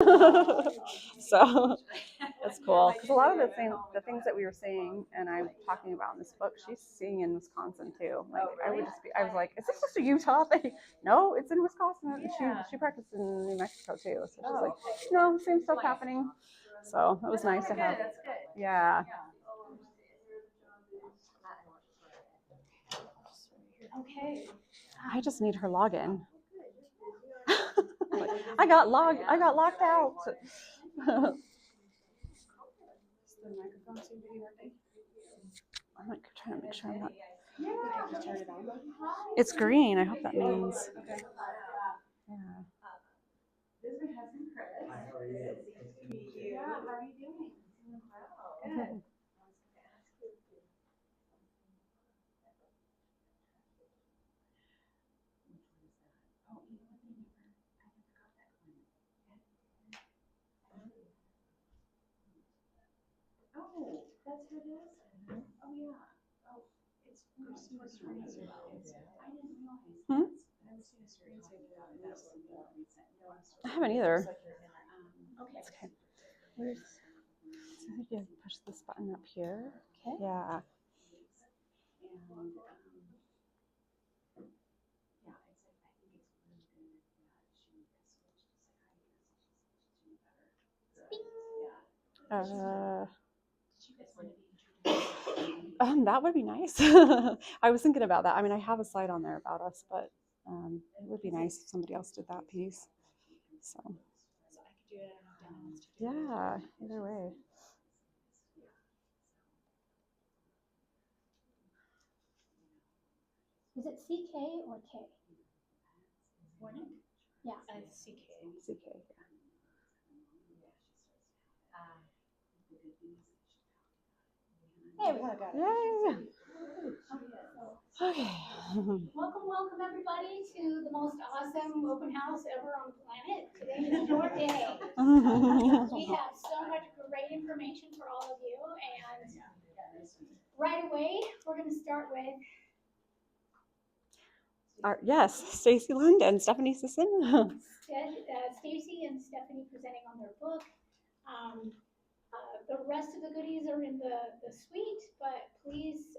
So that's cool. Because a lot of the things that we were seeing and I'm talking about in this book, she's seeing in Wisconsin too. Like I was like, is this just a Utah thing? No, it's in Wisconsin. She practiced in New Mexico too. So she's like, no, same stuff happening. So it was nice to have. Yeah. Okay. I just need her login. I got locked out. I'm like trying to make sure I'm not. It's green. I hope that means. Yeah. How are you? Yeah, how are you doing? Good. Oh, that's who it is? Oh, yeah. Oh, it's I didn't realize I haven't either. Okay. Where's? So I think you push this button up here. Okay. Yeah. That would be nice. I was thinking about that. I mean, I have a slide on there about us, but it would be nice if somebody else did that piece. So I could do it. yeah, either way. Is it CK or K? Morning? Yeah. CK. CK. Yeah. Hey, we got it. Yay! Okay. Welcome everybody to the most awesome open house ever on the planet. Today is your day. We have so much great information for all of you, and right away we're going to start with Yes, Stacy Lund and Stephanie Sisson. Stacy and Stephanie presenting on their book. The rest of the goodies are in the suite, but please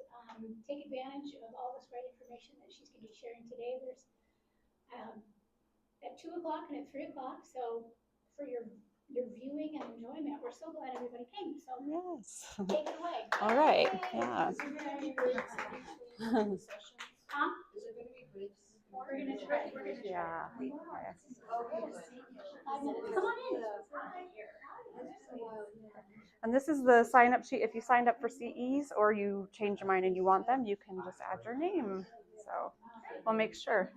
take advantage of all this great information that she's going to be sharing today. There's at 2 o'clock and at 3 o'clock. So for your viewing and enjoyment, we're so glad everybody came. So Yes. take it away. All right. Yeah. Huh? Is it going to be groups? We're going to try. Yeah. Okay. 5 minutes. Come on in. And this is the sign up sheet. If you signed up for CEs or you change your mind and you want them, you can just add your name. So we'll make sure.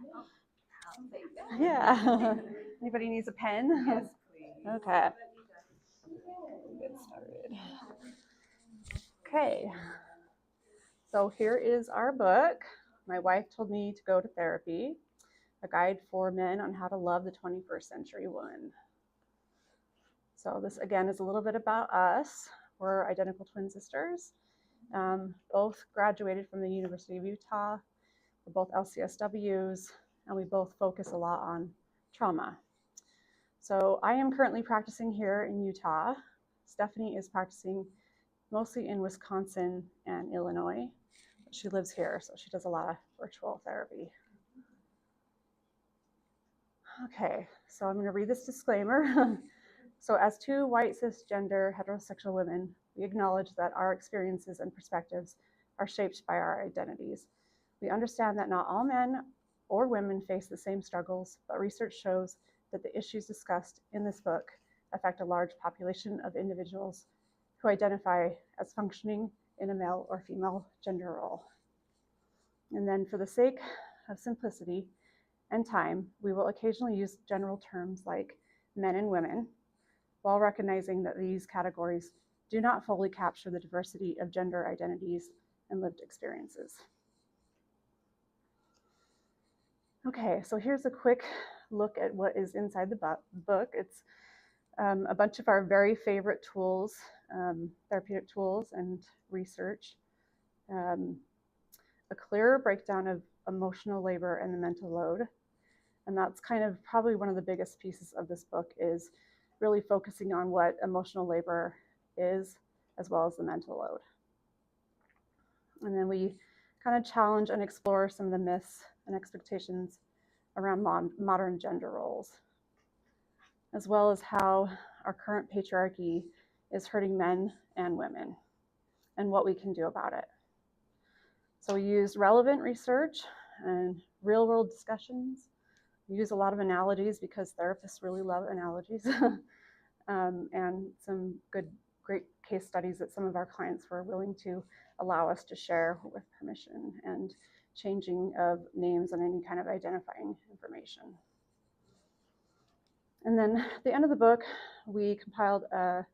Yeah. Anybody needs a pen? Yes, please. Okay. Get started. Okay. So here is our book. My wife told me to go to therapy, a guide for men on how to love the 21st century woman. So this again is a little bit about us. We're identical twin sisters. Both graduated from the University of Utah. We're both LCSWs, and we both focus a lot on trauma. So I am currently practicing here in Utah. Stephanie is practicing mostly in Wisconsin and Illinois. She lives here, so she does a lot of virtual therapy. Okay, so I'm going to read this disclaimer. So as two white cisgender heterosexual women, we acknowledge that our experiences and perspectives are shaped by our identities. We understand that not all men or women face the same struggles, but research shows that the issues discussed in this book affect a large population of individuals who identify as functioning in a male or female gender role. And then for the sake of simplicity and time, we will occasionally use general terms like men and women, while recognizing that these categories do not fully capture the diversity of gender identities and lived experiences. Okay, so here's a quick look at what is inside the book. It's a bunch of our very favorite tools, therapeutic tools and research, a clearer breakdown of emotional labor and the mental load. And that's kind of probably one of the biggest pieces of this book is really focusing on what emotional labor is, as well as the mental load. And then we kind of challenge and explore some of the myths and expectations around modern gender roles, as well as how our current patriarchy is hurting men and women and what we can do about it. So we use relevant research and real-world discussions. We use a lot of analogies because therapists really love analogies, and some great case studies that some of our clients were willing to allow us to share with permission, and changing of names and any kind of identifying information. And then at the end of the book, we compiled a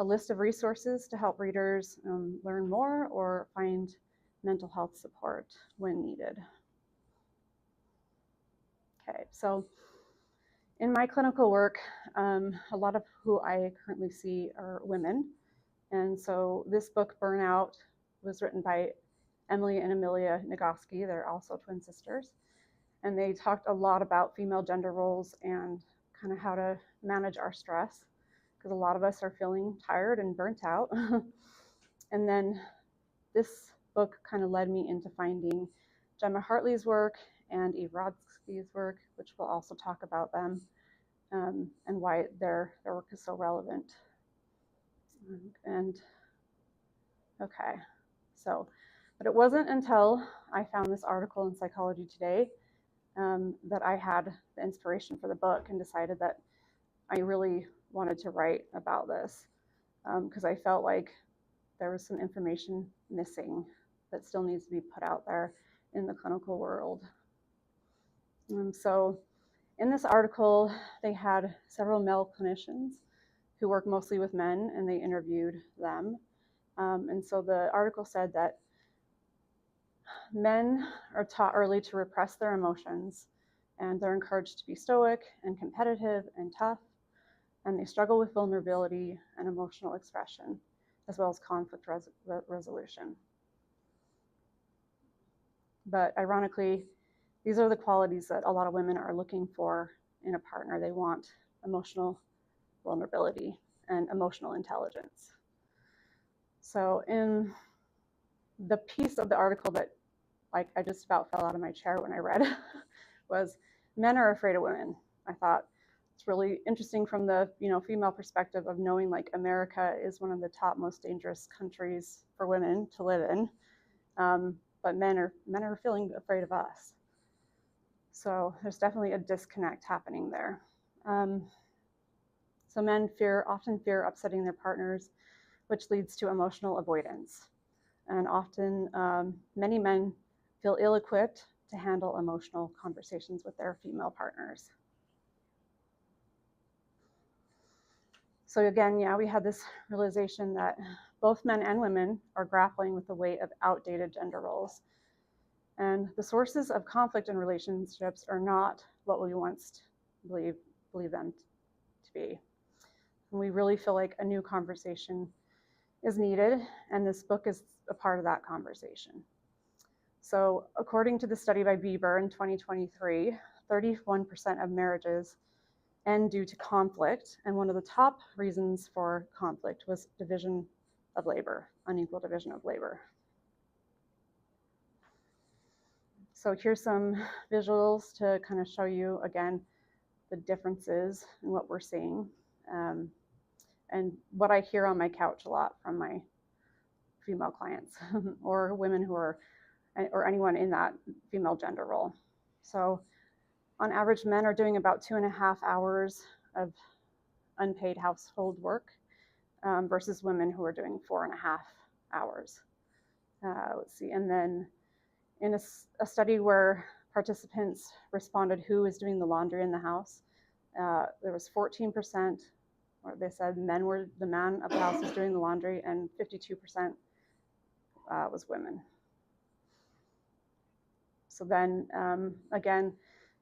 list of resources to help readers learn more or find mental health support when needed. Okay, so in my clinical work, a lot of who I currently see are women. And so this book, Burnout, was written by Emily and Amelia Nagoski. They're also twin sisters. And they talked a lot about female gender roles and kind of how to manage our stress, because a lot of us are feeling tired and burnt out. And then this book kind of led me into finding Gemma Hartley's work and Eve Rodsky's work, which we'll also talk about them, and why their work is so relevant. And okay, so, but it wasn't until I found this article in Psychology Today that I had the inspiration for the book and decided that I really wanted to write about this, because I felt like there was some information missing that still needs to be put out there in the clinical world. So in this article, they had several male clinicians who work mostly with men, and they interviewed them. And so the article said that men are taught early to repress their emotions, and they're encouraged to be stoic and competitive and tough, and they struggle with vulnerability and emotional expression, as well as conflict resolution. But ironically, these are the qualities that a lot of women are looking for in a partner. They want emotional vulnerability and emotional intelligence. So in the piece of the article that I just about fell out of my chair when I read was men are afraid of women. I thought it's really interesting from the female perspective of knowing like America is one of the top most dangerous countries for women to live in, but men are feeling afraid of us. So there's definitely a disconnect happening there. So men often fear upsetting their partners, which leads to emotional avoidance. And often many men feel ill-equipped to handle emotional conversations with their female partners. So again, yeah, we had this realization that both men and women are grappling with the weight of outdated gender roles. And the sources of conflict in relationships are not what we once believe them to be. And we really feel like a new conversation is needed, and this book is a part of that conversation. So according to the study by Bieber in 2023, 31% of marriages end due to conflict, and one of the top reasons for conflict was division of labor, unequal division of labor. So here's some visuals to kind of show you, again, the differences in what we're seeing, and what I hear on my couch a lot from my female clients or women who are, or anyone in that female gender role. So on average, men are doing about 2.5 hours of unpaid household work versus women who are doing 4.5 hours. Let's see, and then in a study where participants responded who is doing the laundry in the house, there was 14%, or they said the man of the house is doing the laundry, and 52% was women. So then again,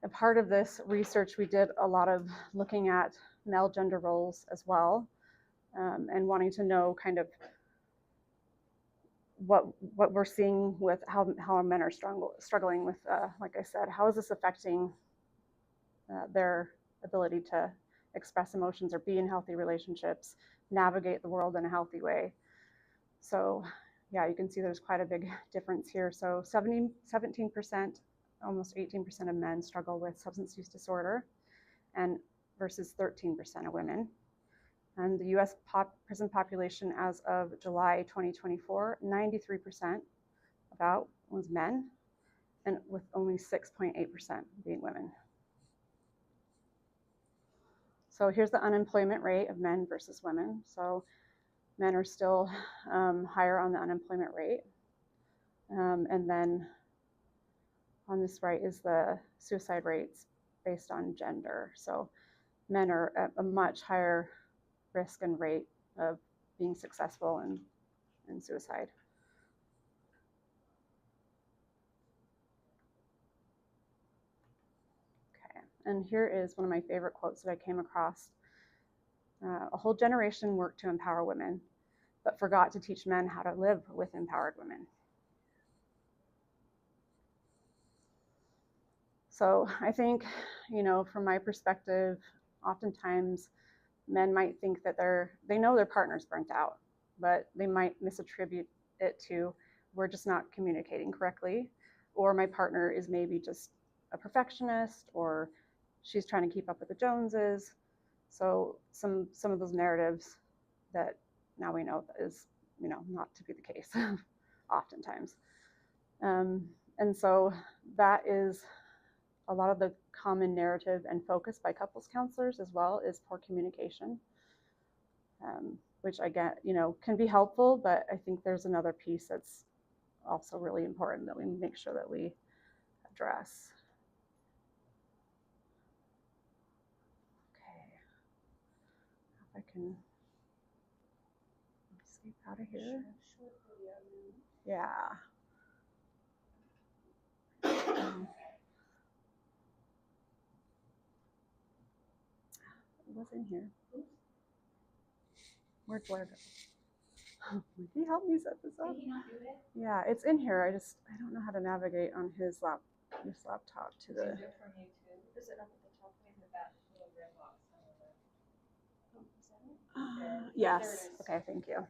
a part of this research, we did a lot of looking at male gender roles as well, and wanting to know kind of what we're seeing with how men are struggling with, like I said, how is this affecting their ability to express emotions or be in healthy relationships, navigate the world in a healthy way. So yeah, you can see there's quite a big difference here. So 17%, almost 18% of men struggle with substance use disorder, and versus 13% of women. And the US prison population as of July 2024, 93% about was men, and with only 6.8% being women. So here's the unemployment rate of men versus women. So men are still higher on the unemployment rate. And then on this right is the suicide rates based on gender. So men are at a much higher risk and rate of being successful in suicide. Okay, and here is one of my favorite quotes that I came across. A whole generation worked to empower women, but forgot to teach men how to live with empowered women. So I think, from my perspective, oftentimes men might think that they know their partner's burnt out, but they might misattribute it to, we're just not communicating correctly, or my partner is maybe just a perfectionist, or she's trying to keep up with the Joneses. So some of those narratives that now we know is, not to be the case oftentimes. And so that is a lot of the common narrative and focus by couples counselors as well is poor communication, which I get, can be helpful, but I think there's another piece that's also really important that we make sure that we address. Okay, if I can escape out of here. Yeah. It was in here. Where'd Blair go? Would he help me set this up? Did he not do it? Yeah, it's in here. I don't know how to navigate on this laptop to the. Is it from YouTube? Is it up at the top in that little red box? Yes. Okay, thank you.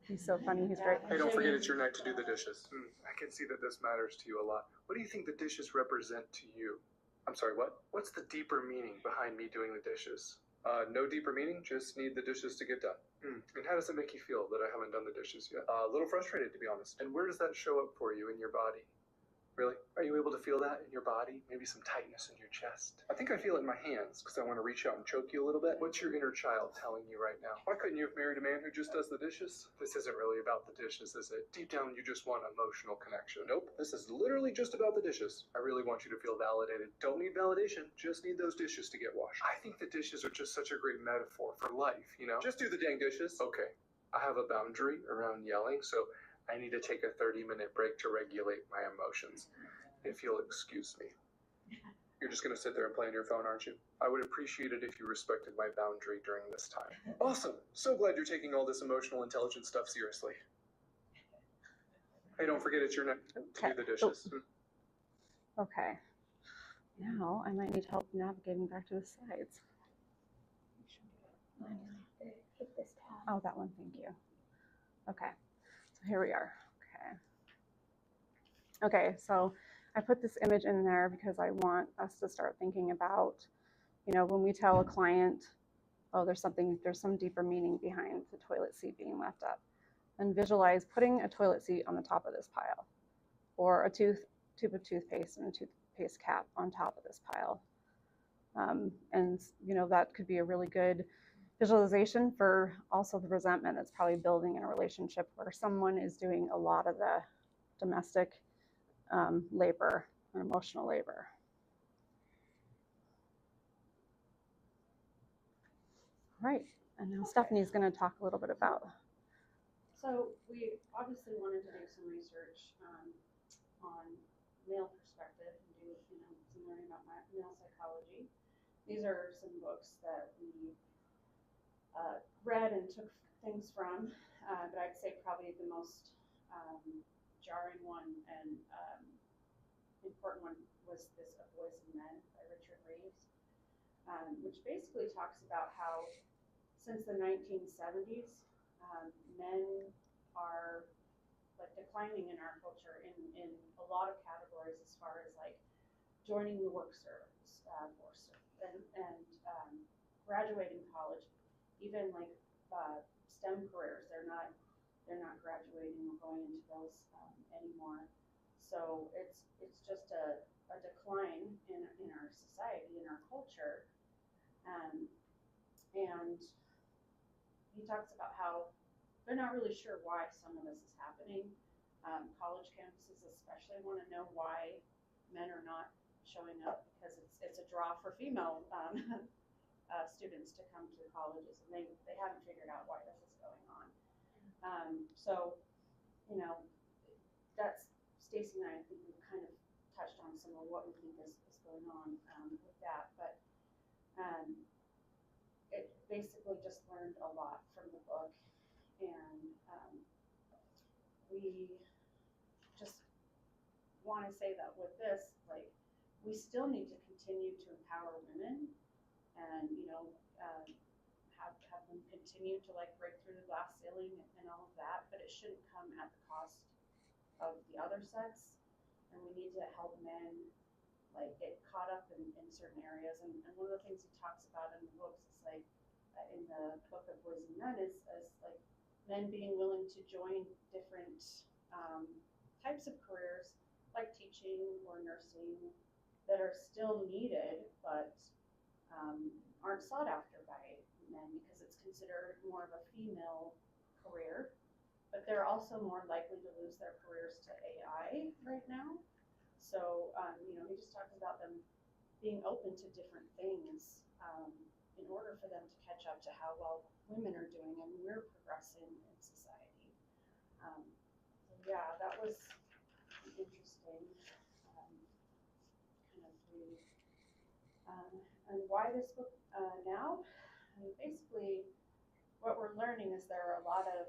He's so funny. He's great. Hey, don't forget it's your night to do the dishes. I can see that this matters to you a lot. What do you think the dishes represent to you? I'm sorry, what? What's the deeper meaning behind me doing the dishes? No deeper meaning, just need the dishes to get done. And how does it make you feel that I haven't done the dishes yet? A little frustrated, to be honest. And where does that show up for you in your body? Really? Are you able to feel that in your body? Maybe some tightness in your chest? I think I feel it in my hands because I want to reach out and choke you a little bit. What's your inner child telling you right now? Why couldn't you have married a man who just does the dishes? This isn't really about the dishes, is it? Deep down, you just want emotional connection. Nope, this is literally just about the dishes. I really want you to feel validated. Don't need validation, just need those dishes to get washed. I think the dishes are just such a great metaphor for life, Just do the dang dishes. Okay, I have a boundary around yelling, so I need to take a 30-minute break to regulate my emotions. If you'll excuse me. You're just going to sit there and play on your phone, aren't you? I would appreciate it if you respected my boundary during this time. Awesome. So glad you're taking all this emotional intelligence stuff seriously. Hey, don't forget it's your night to do the dishes. Okay. Now I might need help navigating back to the slides. Hit this tab. Oh, that one. Thank you. Okay. So here we are. Okay, so I put this image in there because I want us to start thinking about, when we tell a client, oh, there's some deeper meaning behind the toilet seat being left up, and visualize putting a toilet seat on the top of this pile, or a tube of toothpaste and a toothpaste cap on top of this pile. And that could be a really good visualization for also the resentment that's probably building in a relationship where someone is doing a lot of the domestic labor or emotional labor. All right, and now Stephanie's going to talk a little bit about. So we obviously wanted to do some research on male perspective and do some learning about male psychology. These are some books that we read and took things from, but I'd say probably the most jarring one and important one was this A Voice in Men by Richard Reeves. which basically talks about how since the 1970s, men are like declining in our culture in a lot of categories as far as like joining the work force and graduating college, even like STEM careers. They're not graduating or going into those anymore. So it's just a decline in our society, in our culture. And he talks about how they're not really sure why some of this is happening. College campuses especially want to know why men are not showing up, because it's a draw for female students to come to colleges, and they haven't figured out why this is going on. So, you know, that's Stacy and I think we've kind of touched on some of what we think is going on with that, but it basically just learned a lot from the book, and we just want to say that with this, like, we still need to continue to empower women, and have them continue to like break through the glass ceiling and all of that, but it shouldn't come at the cost of the other sex. And we need to help men like get caught up in certain areas. And one of the things he talks about in the books is like in the book of Boys and Men is like men being willing to join different types of careers like teaching or nursing that are still needed, but aren't sought after by men because it's considered more of a female career. But they're also more likely to lose their careers to AI right now. So, he just talks about them being open to different things in order for them to catch up to how well women are doing, and we're progressing in society. So yeah, that was an interesting kind of read. And why this book now? I mean, basically, what we're learning is there are a lot of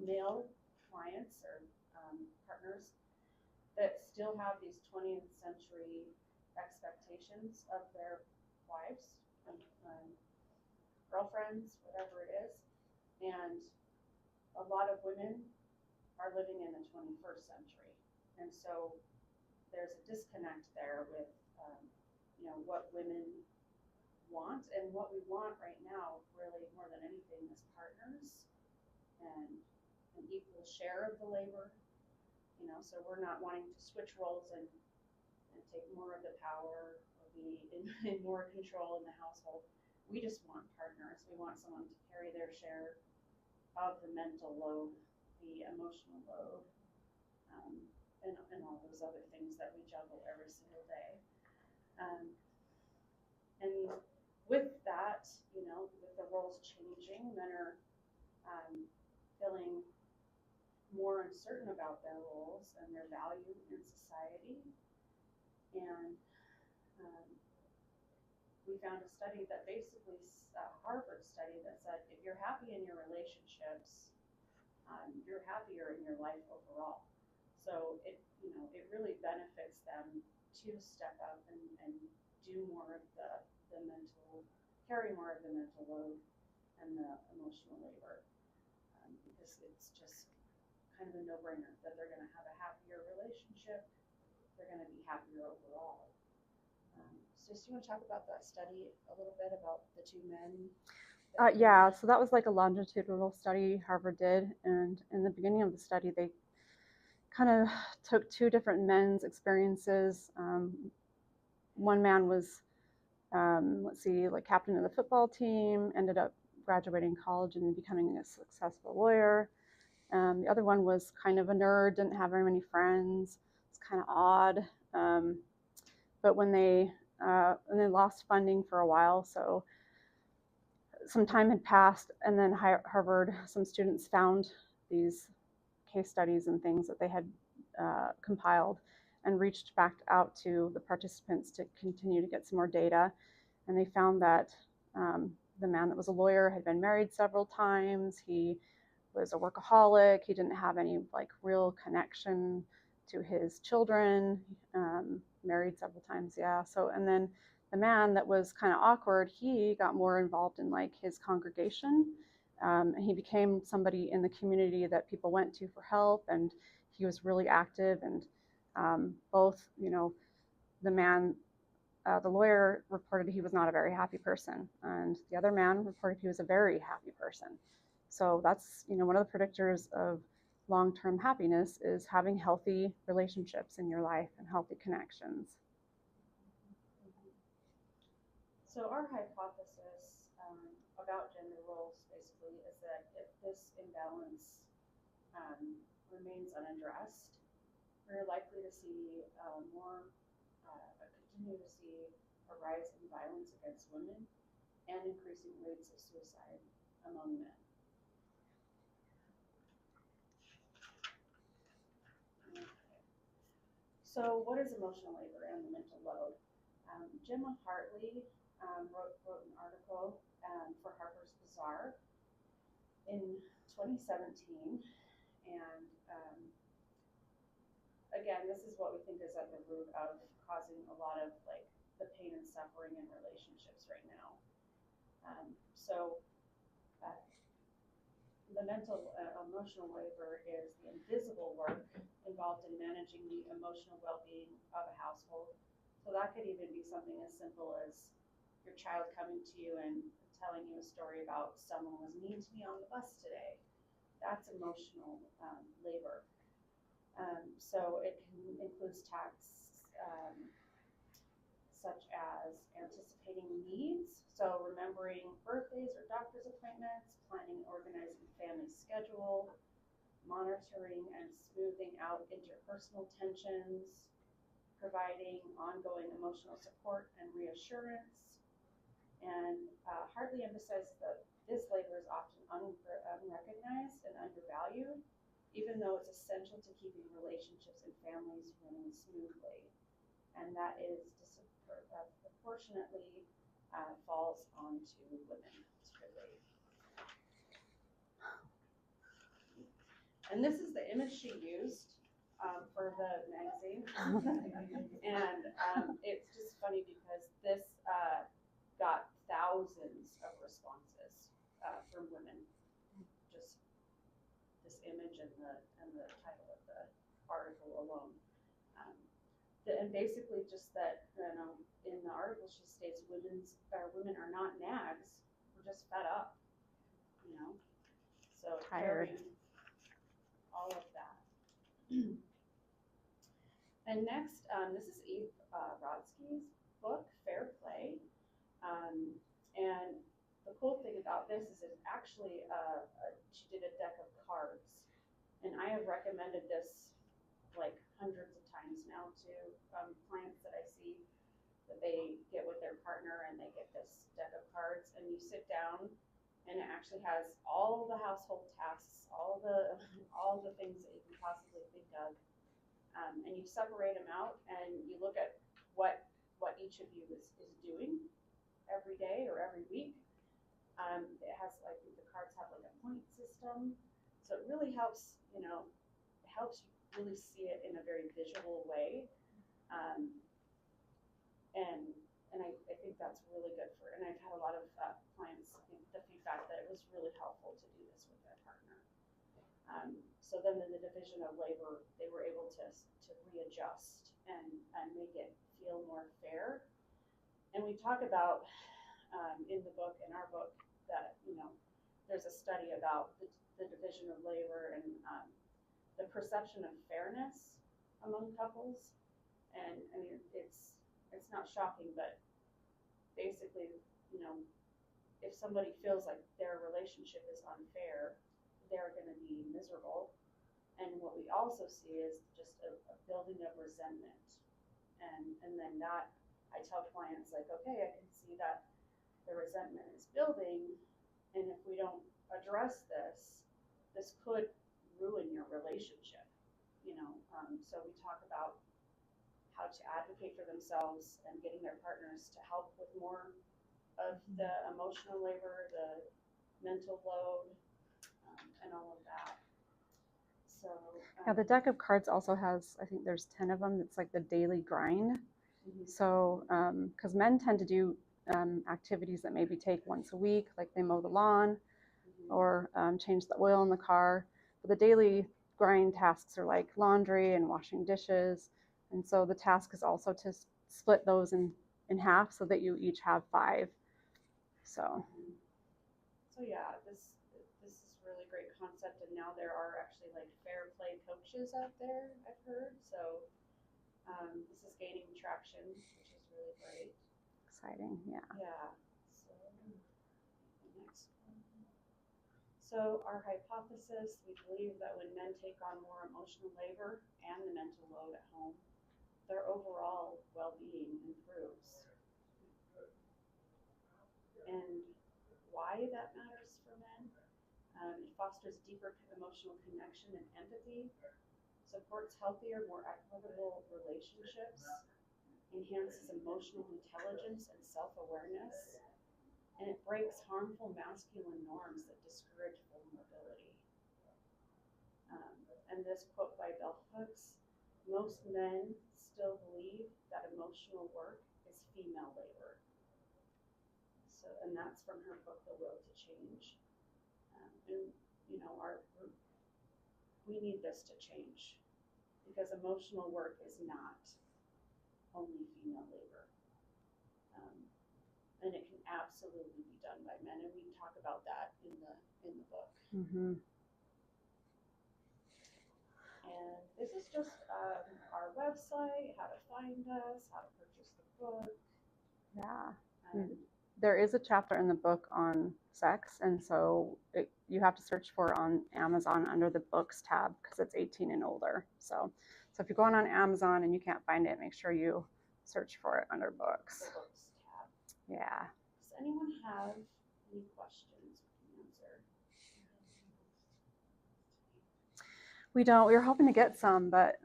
male clients or partners that still have these 20th century expectations of their wives and girlfriends, whatever it is. And a lot of women are living in the 21st century. And so there's a disconnect there with, what women want. And what we want right now, really more than anything, is partners and an equal share of the labor. So we're not wanting to switch roles and take more of the power or be in more control in the household. We just want partners. We want someone to carry their share of the mental load, the emotional load, and all those other things that we juggle every single day. And with that, with the roles changing, men are feeling more uncertain about their roles and their value in society. And we found a study that basically, a Harvard study that said if you're happy in your relationships, you're happier in your life overall. So it really benefits them to step up and do more of the mental, carry more of the mental load and the emotional labor, because it's just kind of a no-brainer that they're going to have a happier relationship, they're going to be happier overall. So do you want to talk about that study a little bit about the two men? Yeah, so that was like a longitudinal study Harvard did, and in the beginning of the study, they kind of took two different men's experiences. One man was, like captain of the football team, ended up graduating college and becoming a successful lawyer. The other one was kind of a nerd, didn't have very many friends. It's kind of odd. But when they lost funding for a while, so some time had passed, and then Harvard, some students found these case studies and things that they had compiled and reached back out to the participants to continue to get some more data. And they found that the man that was a lawyer had been married several times. He was a workaholic. He didn't have any like real connection to his children. Married several times, yeah. So, and then the man that was kind of awkward, he got more involved in like his congregation. And he became somebody in the community that people went to for help, and he was really active. And both, the man, the lawyer reported he was not a very happy person, and the other man reported he was a very happy person. So that's, one of the predictors of long-term happiness is having healthy relationships in your life and healthy connections. So our hypothesis about gender roles basically is that if this imbalance remains unaddressed, we're likely to see continue to see a rise in violence against women and increasing rates of suicide among men. Okay. So what is emotional labor and the mental load? Gemma Hartley wrote an article for Harper's Bazaar in 2017, and again, this is what we think is at the root of causing a lot of like the pain and suffering in relationships right now. The mental emotional labor is the invisible work involved in managing the emotional well-being of a household. So that could even be something as simple as your child coming to you and telling you a story about someone was mean to me on the bus today. That's emotional labor. So it includes tasks such as anticipating needs, so remembering birthdays or doctor's appointments, planning and organizing family schedule, monitoring and smoothing out interpersonal tensions, providing ongoing emotional support and reassurance. And Hartley emphasizes that this labor is often unrecognized and undervalued, even though it's essential to keeping relationships and families running smoothly. And that is proportionately falls onto women typically. And this is the image she used for the magazine. And it's just funny because this got thousands of responses from women. Just this image and the title of the article alone. And basically just that, in the article she states women are not nags, we're just fed up, so Tired. All of that. And next, this is Eve Rodsky's book, Fair Play. And the cool thing about this is it's actually, she did a deck of cards. And I have recommended this like hundreds of times now to clients that I see that they get with their partner and they get this deck of cards, and you sit down and it actually has all the household tasks, all the things that you can possibly think of, and you separate them out and you look at what each of you is doing every day or every week. It has like the cards have like a point system, so it really helps helps you really see it in a very visual way, and I think that's really good for. And I've had a lot of clients give the feedback that it was really helpful to do this with their partner. So then in the division of labor, they were able to readjust and make it feel more fair. And we talk about in the book, in our book, that there's a study about the division of labor and the perception of fairness among couples. And I mean, it's not shocking, but basically, if somebody feels like their relationship is unfair, they're going to be miserable. And what we also see is just a building of resentment. And then that, I tell clients, like, okay, I can see that the resentment is building, and if we don't address this could ruin your relationship, so we talk about how to advocate for themselves and getting their partners to help with more of the emotional labor, the mental load, and all of that. So Yeah, the deck of cards also has, I think there's 10 of them. It's like the daily grind. So, because men tend to do activities that maybe take once a week, like they mow the lawn or change the oil in the car. But the daily grind tasks are like laundry and washing dishes. And so the task is also to split those in half so that you each have 5. So yeah, this is a really great concept, and now there are actually like fair play coaches out there, I've heard. So this is gaining traction, which is really great. exciting, yeah. Yeah. So the next one. So our hypothesis, we believe that when men take on more emotional labor and the mental load at home, their overall well-being improves. And why that matters for men? It fosters deeper emotional connection and empathy, supports healthier, more equitable relationships, enhances emotional intelligence and self-awareness, and it breaks harmful masculine norms that discourage vulnerability. And this quote by Bell Hooks, most men still believe that emotional work is female labor. So, and that's from her book, The Will to Change. And you know, we need this to change because emotional work is not only female labor. And it can absolutely be done by men, and we talk about that in the book. Mm-hmm. And this is just our website, how to find us, how to purchase the book. Yeah. There is a chapter in the book on sex, and so you have to search for it on Amazon under the books tab because it's 18 and older. So if you're going on Amazon and you can't find it, make sure you search for it under books. The books tab. Yeah. Does anyone have any questions we can answer? We don't. We were hoping to get some, but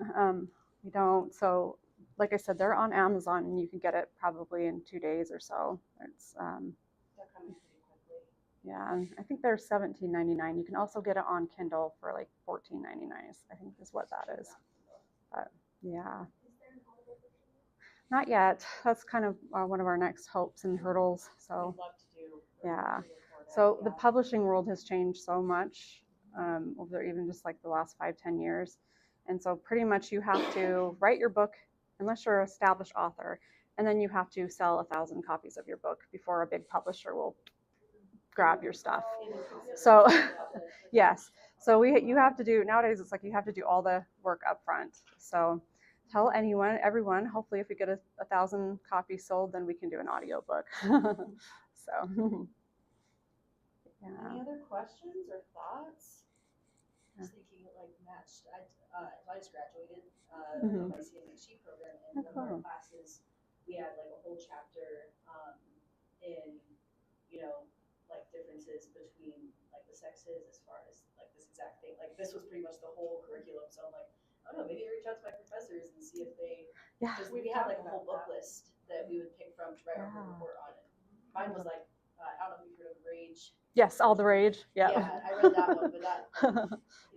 we don't. So, like I said, they're on Amazon, and you can get it probably in 2 days or so. It's They're coming pretty quickly. yeah, and I think they're $17.99. You can also get it on Kindle for like $14.99. I think is what that is. But yeah, not yet. That's kind of one of our next hopes and hurdles. So We'd love to do. yeah. Record it, So yeah. the publishing world has changed so much over even just like the last 5-10 years. And so pretty much you have to write your book, unless you're an established author, and then you have to sell 1,000 copies of your book before a big publisher will grab your stuff. So yes, so you have to do, nowadays it's like you have to do all the work up front. So tell everyone, hopefully if we get 1,000 copies sold, then we can do an audiobook. So yeah. Any other questions or thoughts? I was thinking like matched. I just graduated Mhm. my CMHE program, and Oh, one of our cool. classes we had like a whole chapter in like differences between like the sexes as far as like this exact thing. Like this was pretty much the whole curriculum. So I'm like, I don't know, maybe I reach out to my professors and see if they we had like a whole book list that we would pick from to write our whole report on it. Mine was like I don't know if you've heard of Rage. Yes, All the Rage. Yeah. Yeah, I read that one, but that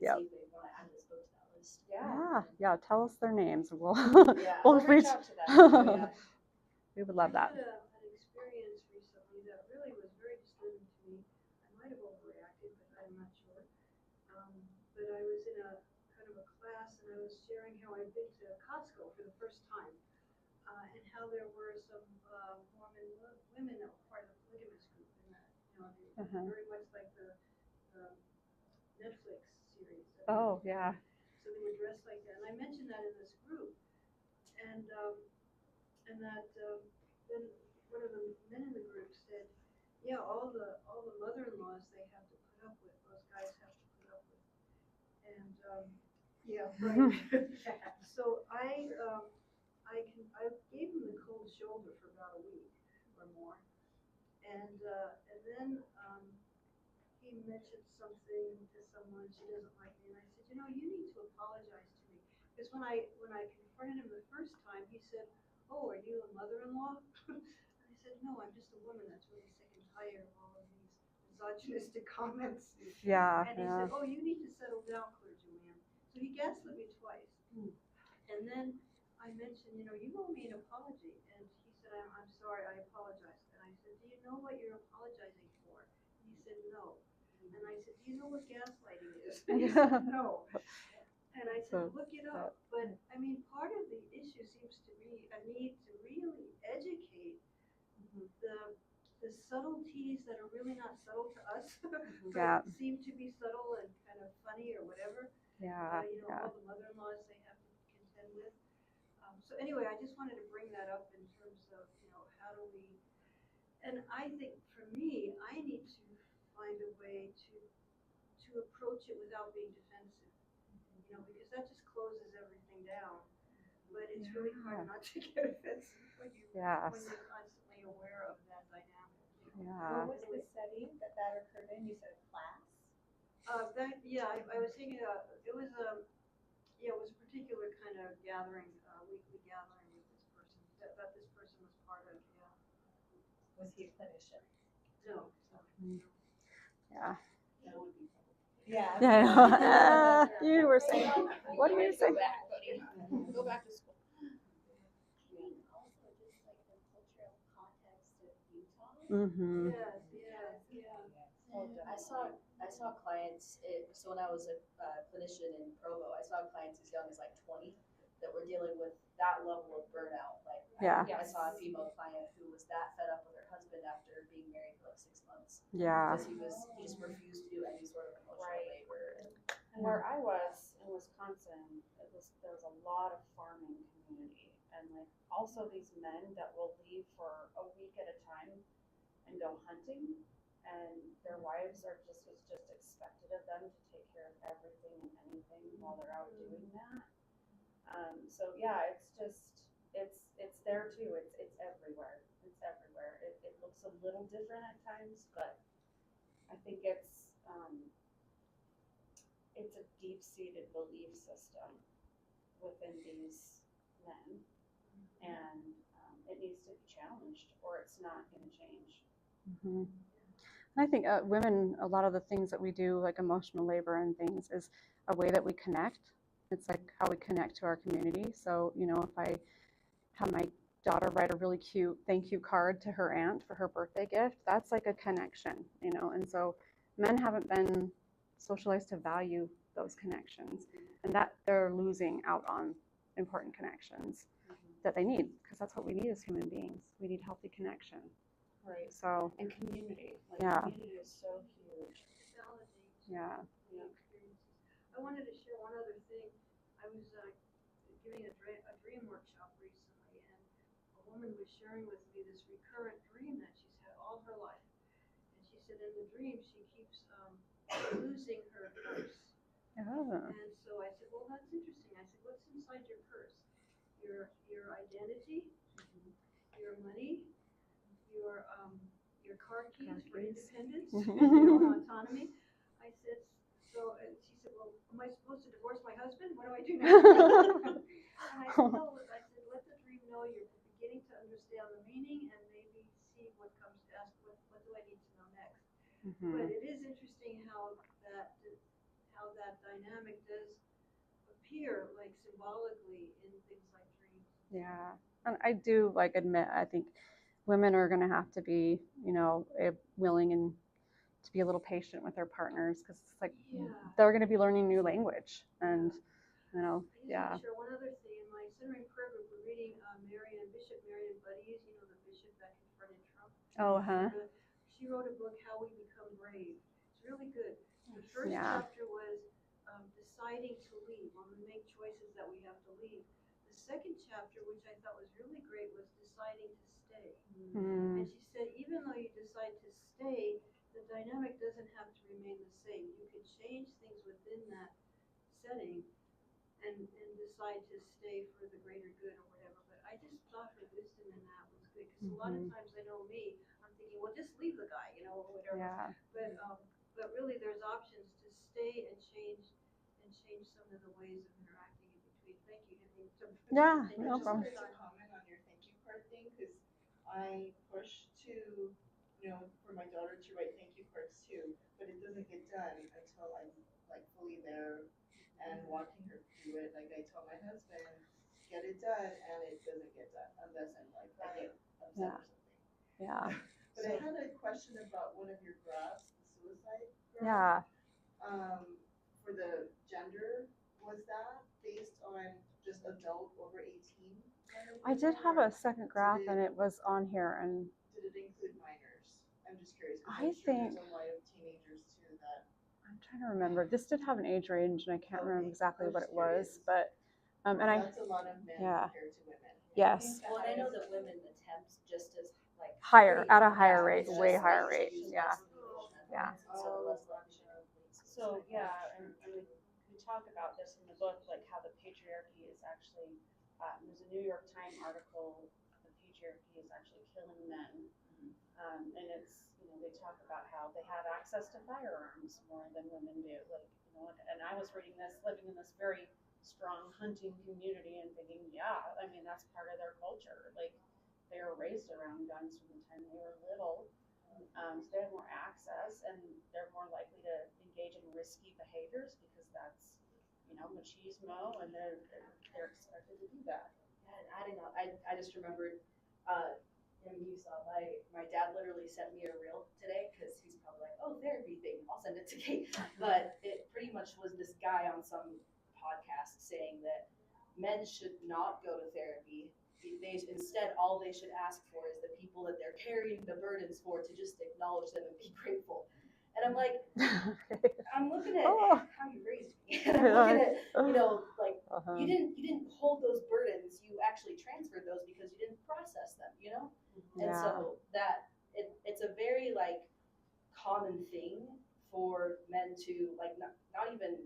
Yep. see if they want to add this book to that list. Yeah. Tell us their names. We'll Yeah, we'll reach reach. out to them. Yeah. We would love that. I had an experience recently that really was very disturbing to me. I might have overreacted, but I'm not sure. But I was in a kind of a class, and I was sharing how I'd been to Costco for the first time, and how there were some Mormon women that were part of the polygamous group, and that they very much like the Netflix series. Oh yeah. So they were dressed like that, and I mentioned that in this group, and that then one of the men in the group said, "Yeah, all the mother-in-laws they have to put up with, those guys have to put up with," and yeah, right. So I gave him the cold shoulder for about a week or more, and then he mentioned something to someone, she doesn't like me, and I said, you need to apologize to me, because when I confronted him the first time, he said, "Oh, are you a mother-in-law?" I said, "No, I'm just a woman that's really sick and tired of all of these misogynistic comments." Yeah. And he said, "Oh, you need to settle down, clergyman." So he gaslit me twice. And then I mentioned, you owe me an apology. And he said, I'm sorry, I apologize. And I said, do you know what you're apologizing for? And he said, no. And I said, do you know what gaslighting is? And he said, no. And I said, look it up. But I mean, part of the issue seems to be a need to really educate the subtleties that are really not subtle to us, but seem to be subtle and kind of funny or whatever. All the mother-in-laws they have to contend with. So anyway, I just wanted to bring that up in terms of, how do we, and I think for me, I need to find a way to approach it without being defensive, because that just closes everything down. But it's really hard not to get offensive when you're constantly aware of that dynamic. What was the setting that occurred in? You said class? I was thinking, it was a particular kind of gathering, weekly gathering with this person, that this person was part of, Was he a clinician? No. Yeah. That would be fun. Yeah, I know. You were saying, what did you say? Go back, buddy. Go back to school. Also, just like the cultural context of Utah. Mm-hmm. I saw clients, so when I was a clinician in Provo, I saw clients as young as like 20 that were dealing with that level of burnout. Like, I saw a female client who was that fed up with her husband after being married for like 6 months. Yeah. Because he just refused to do any sort of emotional labor. And where I was in Wisconsin, there was a lot of farming community, and like also these men that will leave for a week at a time and go hunting, and their wives it's just expected of them to take care of everything and anything while they're out doing that. So yeah, it's there too. It's everywhere. It's everywhere. It looks a little different at times, but I think it's a deep-seated belief system within these men, and it needs to be challenged, or it's not going to change. Mm-hmm. And I think women, a lot of the things that we do, like emotional labor and things, is a way that we connect. It's like how we connect to our community. So, if I have my daughter write a really cute thank you card to her aunt for her birthday gift, that's like a connection, and so men haven't been socialized to value those connections, and that they're losing out on important connections that they need, because that's what we need as human beings. We need healthy connection. Right. So, and community. Community is so huge. Yeah. I wanted to share one other thing. I was giving a dream workshop recently, and a woman was sharing with me this recurrent dream that she's had all her life. And she said in the dream she keeps losing her purse. Oh. And so I said, well, that's interesting. I said, what's inside your purse? Your identity, your money, your car keys for independence, your own autonomy. I said, and she said, well, am I supposed to divorce my husband? What do I do now? And I said, no, let the dream know you're beginning to understand the meaning and maybe see what comes to ask, what do I need to know next? Mm-hmm. But it is interesting how that dynamic does appear like symbolically in things like dreams. Yeah. And I do admit, I think women are going to have to be, willing and to be a little patient with their partners, because it's they're going to be learning new language, and I just want to share one other thing. In my centering prayer group, we're reading Bishop Marion Buddy's, the bishop that confronted Trump. Oh, huh. She wrote a book, How We Become Brave. It's really good. The first chapter was deciding to leave, when we make choices that we have to leave. The second chapter, which I thought was really great, was deciding to stay. And she said, even though you decide to stay, the dynamic doesn't have to remain the same. You can change things within that setting and decide to stay for the greater good or whatever. But I just thought her wisdom in that was good, because a lot of times, I know me, I'm thinking, well, just leave the guy, or whatever. Yeah. But really, there's options to stay and change some of the ways of interacting in between. Thank you. Yeah, no problem. Just a comment on your thank you card thing, because I push to, for my daughter to write thank you cards too, but it doesn't get done until I'm fully there and watching her do it. Like I tell my husband, get it done and it doesn't get done unless I'm like, I get upset Yeah. or something. Yeah. But I had a question about one of your graphs, the suicide graph. Yeah. For the gender, was that based on just adult over 18? I did have a second graph and it was on here, and Did it include minors? I'm just curious. 'Cause I I'm sure think, there's a lot of teenagers too that. I'm trying to remember. This did have an age range and I can't remember Okay, exactly I'm what just it was, curious. but and I That's a lot of men yeah. compared to women. Yes. Well, and I know that women attempt just as like Higher, pretty- at a higher yeah, rate, it's way just higher like rate. use Yeah. less lesion Yeah. and so less lesion. So, yeah, and we talk about this in the book, like how the patriarchy is actually, there's a New York Times article, the patriarchy is actually killing men. And it's, they talk about how they have access to firearms more than women do. Like, and I was reading this, living in this very strong hunting community and thinking, yeah, I mean, that's part of their culture. Like, they were raised around guns from the time they were little. So they have more access and they're more likely to engage in risky behaviors because that's, machismo, and they're expected to do that. And adding on, I just remembered, you saw my dad literally sent me a reel today because he's probably like, oh, therapy thing, I'll send it to Kate. But it pretty much was this guy on some podcast saying that men should not go to therapy. Instead, all they should ask for is the people that they're carrying the burdens for to just acknowledge them and be grateful. And I'm like, I'm looking at how you raised me. And I'm looking at, you didn't hold those burdens. You actually transferred those because you didn't process them, And so that it's a very common thing for men to not even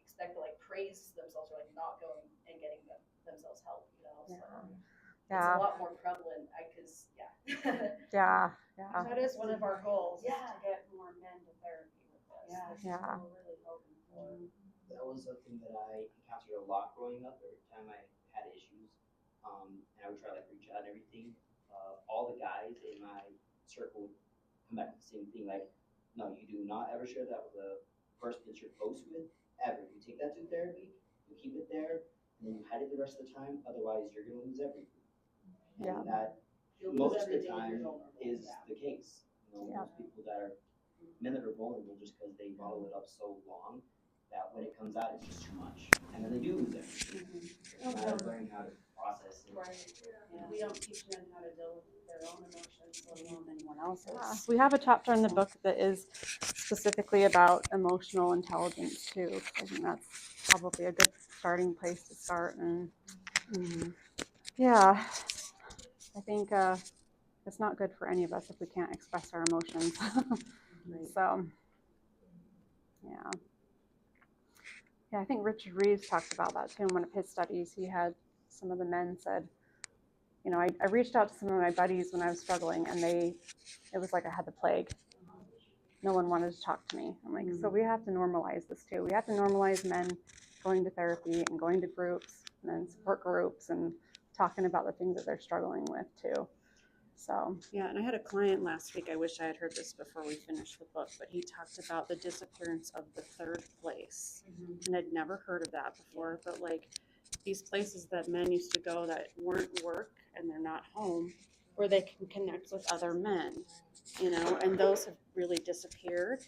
expect to praise themselves or not going and getting themselves help, So it's a lot more prevalent because Yeah. That is one of our goals, is Yeah. to get more men to therapy with this. Yeah. This is what we're really hoping for. That was a thing that I encountered a lot growing up. Every time I had issues, and I would try to reach out and everything, all the guys in my circle would come back with the same thing, no, you do not ever share that with a person that you're close with, ever. You take that to therapy, you keep it there, and then you hide it the rest of the time, otherwise you're gonna lose everything. Yeah. And that most of the time is the case. Most people that are men that are vulnerable just because they bottle it up so long that when it comes out, it's just too much, and then they do lose everything. It's a matter of learning how to process it. Right. Yeah. We don't teach men how to deal with their own emotions, let alone anyone else's. Yeah. We have a chapter in the book that is specifically about emotional intelligence too. I think that's probably a good starting place to start. And yeah, I think it's not good for any of us if we can't express our emotions. So yeah, I think Richard Reeves talked about that too in one of his studies. He had some of the men said, I reached out to some of my buddies when I was struggling, and it was like I had the plague. No one wanted to talk to me. I'm like, so we have to normalize this too. We have to normalize men going to therapy and going to groups and then support groups and talking about the things that they're struggling with too. So yeah, and I had a client last week. I wish I had heard this before we finished the book, but he talked about the disappearance of the third place, and I'd never heard of that before. But these places that men used to go that weren't work and they're not home, where they can connect with other men, and those have really disappeared.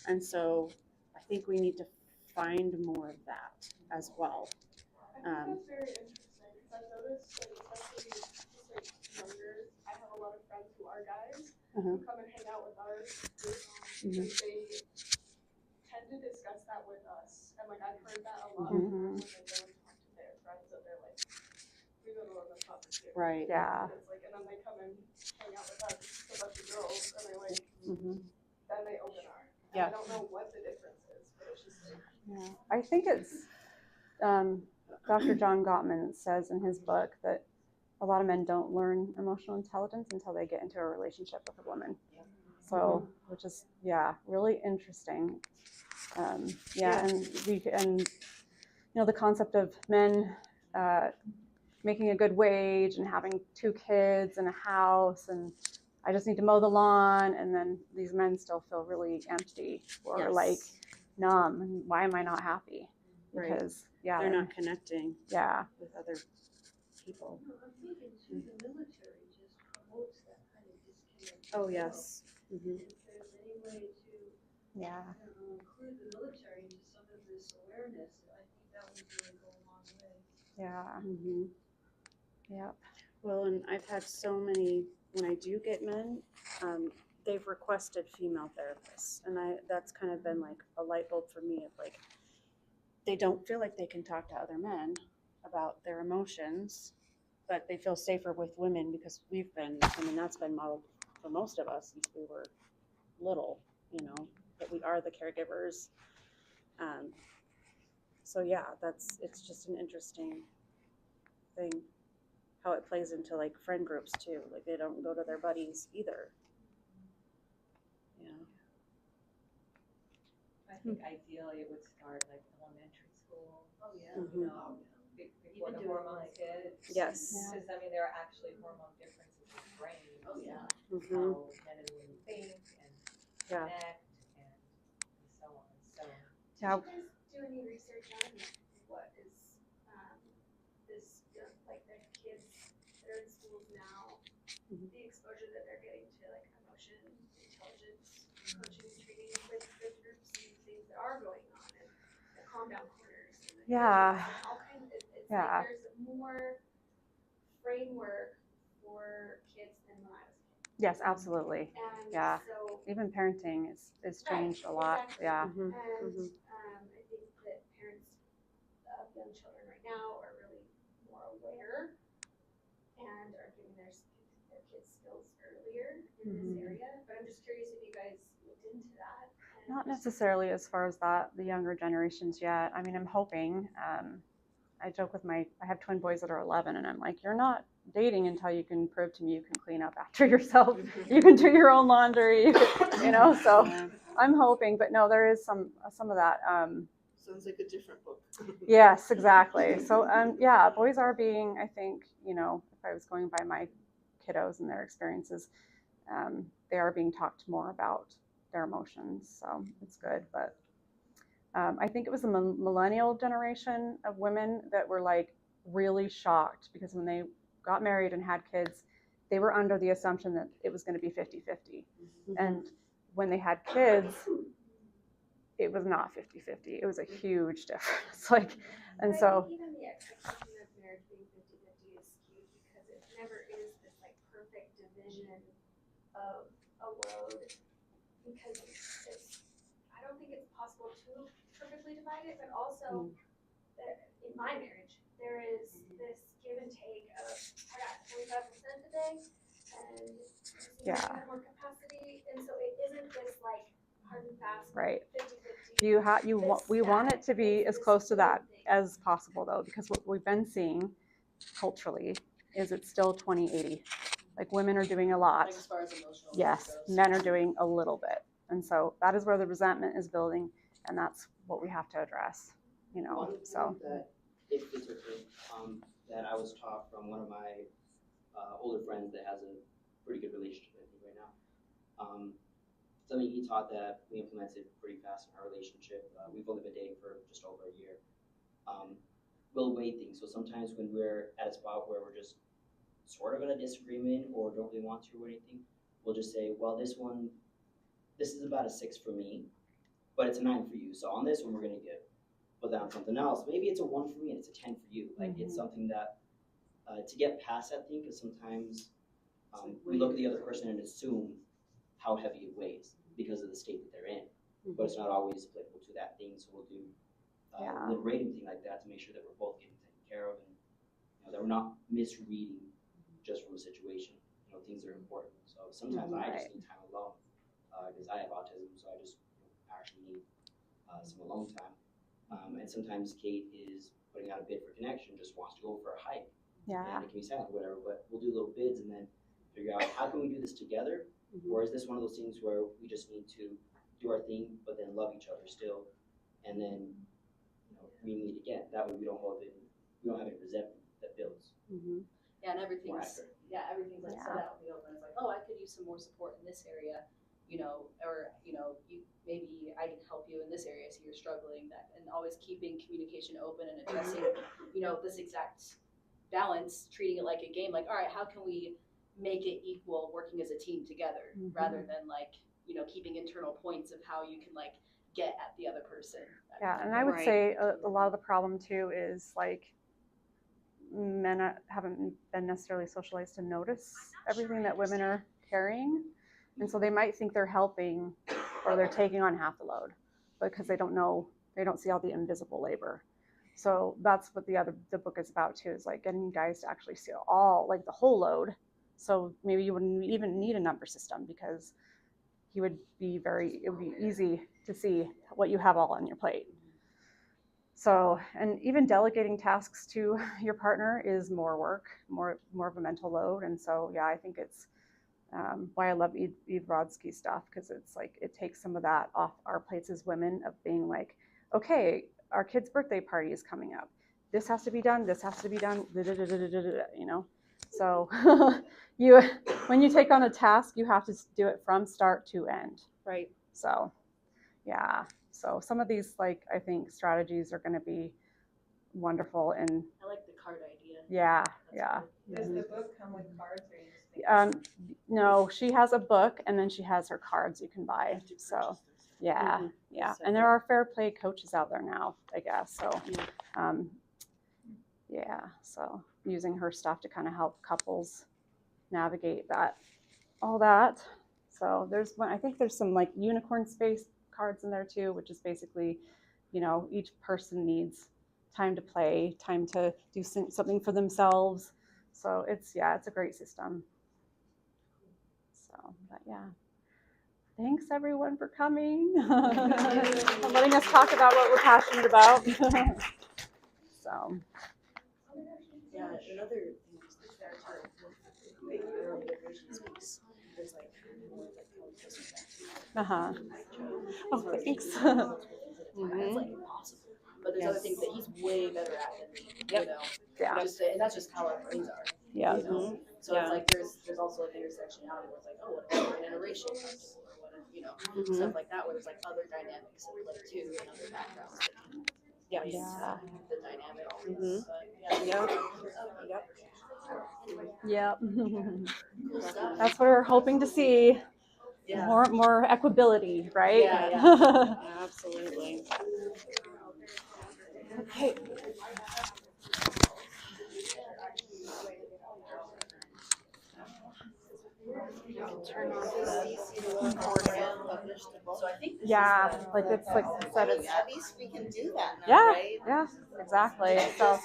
And so I think we need to find more of that as well. I think that's very interesting because I've noticed, especially just younger, I have a lot of friends who are guys who come and hang out with our group, and they tend to discuss that with us. And I've heard that a lot when they go and talk to their friends, that they're like, we go to a pub here. Right. Yeah. And and then they come and hang out with us, a bunch of girls, and they then they open our. I don't know what the difference is, but it's just I think it's Dr. John Gottman says in his book that a lot of men don't learn emotional intelligence until they get into a relationship with a woman. So, which is really interesting. And the concept of men making a good wage and having 2 kids and a house, and I just need to mow the lawn, and then these men still feel really empty or numb. And why am I not happy? Because they're not connecting with other people. No, I'm thinking too, the military just promotes that kind of disconnect. Oh, yes. Mm-hmm. If there's any way to, Yeah. I don't know, include the military into some of this awareness, I think that would really go a long way. Yeah. Mm-hmm. Yep. Well, and I've had so many, when I do get men, they've requested female therapists. And that's kind of been like a light bulb for me of like, they don't feel like they can talk to other men about their emotions, but they feel safer with women because that's been modeled for most of us since we were little, that we are the caregivers. So yeah, it's just an interesting thing how it plays into like friend groups too. Like they don't go to their buddies either. Yeah. I think ideally it would start like elementary school. Oh, yeah. Mhm. Before the hormones hit. Yes. Because I mean, there are actually hormone differences in the brain. Oh, yeah. Mm-hmm. How men and women think and Yeah. connect and so on. So Yeah. Did you guys do any research on what is this like the kids that are in schools now, the exposure that they're getting to like emotion, intelligence, coaching, training with groups and things that are going on and the calm down corners and the Yeah. coaches and all kinds of it's Yeah. like there's more framework for kids than when I was a kid. Yes, absolutely. And Yeah. so Even parenting is changed a lot. exactly. Yeah. Mm-hmm. And I think that parents of young children right now are really more aware and are giving their kids skills earlier in this area. But I'm just curious if you guys looked into that. Not necessarily as far as that, the younger generations yet. I mean, I'm hoping. I joke with I have twin boys that are 11, and I'm like, you're not dating until you can prove to me you can clean up after yourself. You can do your own laundry, so I'm hoping, but no, there is some of that. Sounds like a different book. Yes, exactly. So, yeah, boys are being, I think, if I was going by my kiddos and their experiences, they are being talked more about their emotions. So it's good. But I think it was the millennial generation of women that were like really shocked because when they got married and had kids, they were under the assumption that it was going to be 50-50. And when they had kids, it was not 50-50. It was a huge difference. And so even the expectation of marriage being 50-50 is skewed because it never is this like perfect division of a load because I don't think it's possible to perfectly divide it, but also in my marriage there is this give and take of I got 25% today and you have more capacity, and so it isn't this like hard and fast right. 50-50. We want it to be as close to that as possible though, because what we've been seeing culturally is it's still 20-80. Like women are doing a lot. Like as far as emotional yes, goes. men are doing a little bit. And so that is where the resentment is building, and that's what we have to address, One so. thing that it fits with me, that I was taught from one of my older friends that has a pretty good relationship with me right now. Something he taught that we implemented pretty fast in our relationship. We've only been dating for just over a year. We'll weigh things. So sometimes when we're at a spot where we're just sort of in a disagreement or don't really want to or anything, we'll just say, well, this is about a 6 for me, but it's a 9 for you. So on this one, we're going to give. But then on something else, maybe it's a 1 for me and it's a 10 for you. Like it's something that, to get past that thing, because sometimes we look at the other person and assume how heavy it weighs because of the state that they're in. But it's not always applicable to that thing. So we'll do a liberating thing like that to make sure that we're both getting taken care of and that we're not misreading just from a situation. Things are important. So sometimes I just need time alone because I have autism, so I just actually need some alone time. And sometimes Kate is putting out a bid for connection, just wants to go for a hike. Yeah. And it can be silent or whatever, but we'll do little bids and then figure out how can we do this together, or is this one of those things where we just need to do our thing, but then love each other still, and then we meet again. That way we don't have any resentment that builds. Yeah, and everything's like set out in the open. It's like, oh, I could use some more support in this area, or maybe I can help you in this area, so you're struggling. And always keeping communication open and addressing, this exact balance, treating it like a game, like, all right, how can we make it equal working as a team together, rather than like, you know, keeping internal points of how you can like get at the other person. Yeah, and I would say a lot of the problem too is like men haven't been necessarily socialized to notice everything that women are carrying, and so they might think they're helping or they're taking on half the load because they don't see all the invisible labor. So that's what the book is about too, is like getting guys to actually see all, like the whole load. So maybe you wouldn't even need a number system, because it would be easy to see what you have all on your plate. So, and even delegating tasks to your partner is more work, more of a mental load. And so, yeah, I think it's why I love Eve Brodsky's stuff, because it's like it takes some of that off our plates as women of being like, okay, our kid's birthday party is coming up. This has to be done. This has to be done. You know, so when you take on a task, you have to do it from start to end. Right. So, yeah. So some of these, like, I think strategies are going to be wonderful. And I like the card idea. Yeah, yeah. Does the book come with cards, or you just No, she has a book, and then she has her cards you can buy. So, yeah, yeah. And there are fair play coaches out there now, I guess. So, yeah. So using her stuff to kind of help couples navigate all that. So I think there's some like unicorn space cards in there too, which is basically, you know, each person needs time to play, time to do something for themselves. So it's a great system. So, but yeah. Thanks everyone for coming. And letting us talk about what we're passionate about. So. Yeah, another thing is the early generations piece. There's like more like Oh, thanks. It's like impossible. But there's other things that he's way better at than me. You know? Yeah. And that's just how our brains are. Yeah. You know? So it's like there's also like intersectionality where it's like, oh, what if an interracial is, or what if, you know, stuff like that, where there's like other dynamics that play too, and other backgrounds that can the dynamic. Yep. That's what we're hoping to see. Yeah. More equability, right? Yeah. Absolutely. Okay. Turn on the published the book. So I think Like it's like said, it's At least we can do that now, right? yeah, exactly. So